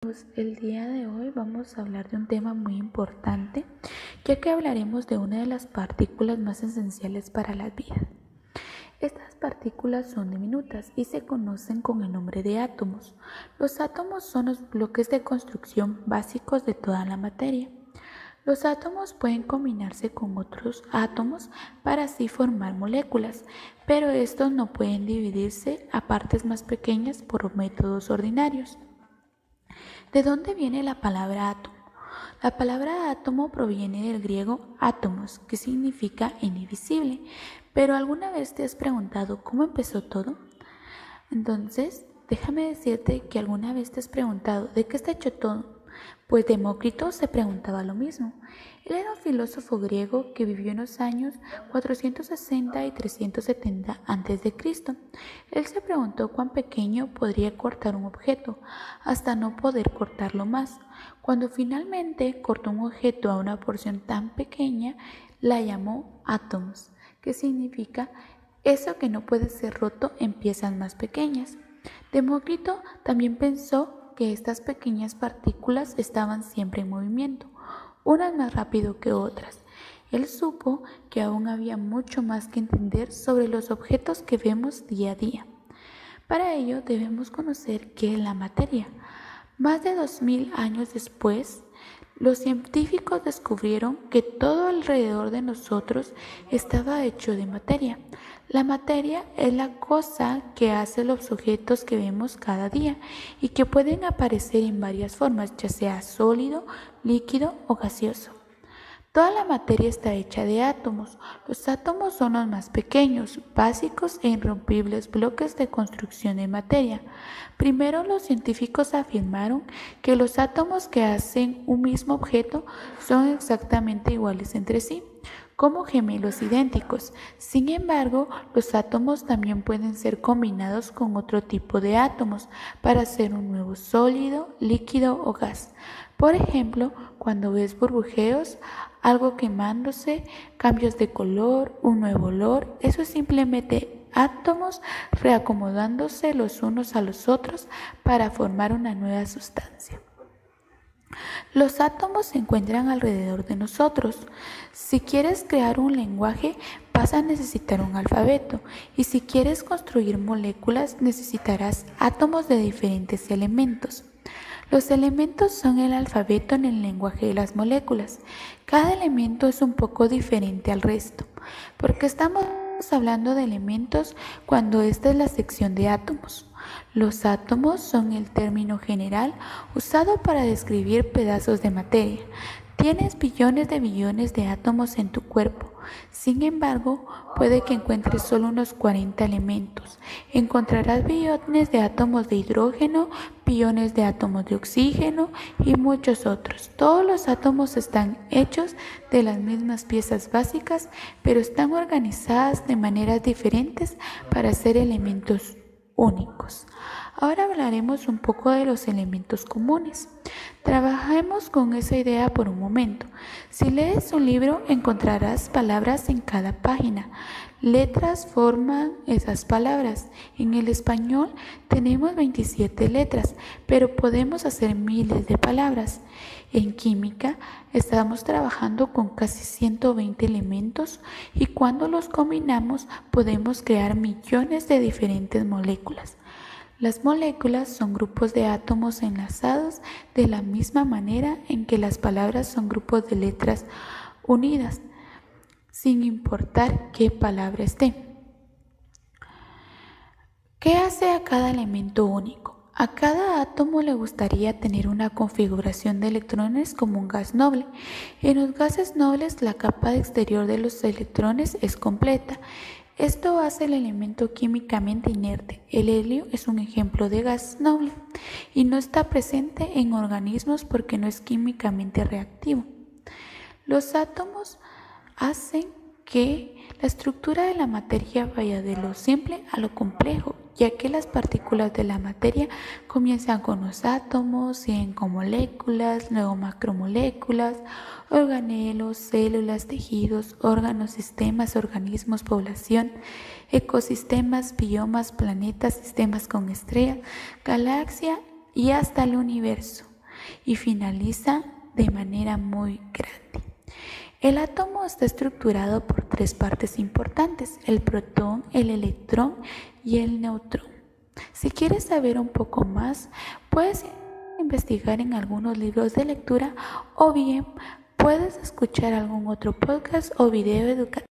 Pues el día de hoy vamos a hablar de un tema muy importante, ya que hablaremos de una de las partículas más esenciales para la vida. Estas partículas son diminutas y se conocen con el nombre de átomos. Los átomos son los bloques de construcción básicos de toda la materia. Los átomos pueden combinarse con otros átomos para así formar moléculas, pero estos no pueden dividirse a partes más pequeñas por métodos ordinarios. ¿De dónde viene la palabra átomo? La palabra átomo proviene del griego átomos, que significa indivisible. Pero ¿alguna vez te has preguntado cómo empezó todo? Entonces, déjame decirte que alguna vez te has preguntado ¿de qué está hecho todo? Pues Demócrito se preguntaba lo mismo. Él era un filósofo griego que vivió en los años 460 y 370 a.C. Él se preguntó cuán pequeño podría cortar un objeto, hasta no poder cortarlo más. Cuando finalmente cortó un objeto a una porción tan pequeña, la llamó átomos, que significa eso que no puede ser roto en piezas más pequeñas. Demócrito también pensó que estas pequeñas partículas estaban siempre en movimiento, unas más rápido que otras. Él supo que aún había mucho más que entender sobre los objetos que vemos día a día. Para ello debemos conocer qué es la materia. Más de 2000 años después, los científicos descubrieron que todo alrededor de nosotros estaba hecho de materia. La materia es la cosa que hace los objetos que vemos cada día y que pueden aparecer en varias formas, ya sea sólido, líquido o gaseoso. Toda la materia está hecha de átomos. Los átomos son los más pequeños, básicos e irrompibles bloques de construcción de materia. Primero, los científicos afirmaron que los átomos que hacen un mismo objeto son exactamente iguales entre sí, como gemelos idénticos. Sin embargo, los átomos también pueden ser combinados con otro tipo de átomos para hacer un nuevo sólido, líquido o gas. Por ejemplo, cuando ves burbujeos, algo quemándose, cambios de color, un nuevo olor, eso es simplemente átomos reacomodándose los unos a los otros para formar una nueva sustancia. Los átomos se encuentran alrededor de nosotros. Si quieres crear un lenguaje, vas a necesitar un alfabeto, y si quieres construir moléculas, necesitarás átomos de diferentes elementos. Los elementos son el alfabeto en el lenguaje de las moléculas. Cada elemento es un poco diferente al resto, porque estamos hablando de elementos cuando esta es la sección de átomos. Los átomos son el término general usado para describir pedazos de materia. Tienes billones de átomos en tu cuerpo. Sin embargo, puede que encuentres solo unos 40 elementos. Encontrarás billones de átomos de hidrógeno, billones de átomos de oxígeno y muchos otros. Todos los átomos están hechos de las mismas piezas básicas, pero están organizadas de maneras diferentes para ser elementos únicos. Ahora hablaremos un poco de los elementos comunes. Trabajemos con esa idea por un momento. Si lees un libro, encontrarás palabras en cada página. Letras forman esas palabras. En el español tenemos 27 letras, pero podemos hacer miles de palabras. En química estamos trabajando con casi 120 elementos y cuando los combinamos podemos crear millones de diferentes moléculas. Las moléculas son grupos de átomos enlazados de la misma manera en que las palabras son grupos de letras unidas, sin importar qué palabra esté. ¿Qué hace a cada elemento único? A cada átomo le gustaría tener una configuración de electrones como un gas noble. En los gases nobles, la capa exterior de los electrones es completa. Esto hace el elemento químicamente inerte. El helio es un ejemplo de gas noble y no está presente en organismos porque no es químicamente reactivo. Los átomos hacen que la estructura de la materia vaya de lo simple a lo complejo, ya que las partículas de la materia comienzan con los átomos, siguen con moléculas, luego macromoléculas, organelos, células, tejidos, órganos, sistemas, organismos, población, ecosistemas, biomas, planetas, sistemas con estrellas, galaxia y hasta el universo. y finaliza de manera muy grande. El átomo está estructurado por 3 partes importantes: el protón, el electrón y el neutrón. Si quieres saber un poco más, puedes investigar en algunos libros de lectura o bien puedes escuchar algún otro podcast o video educativo.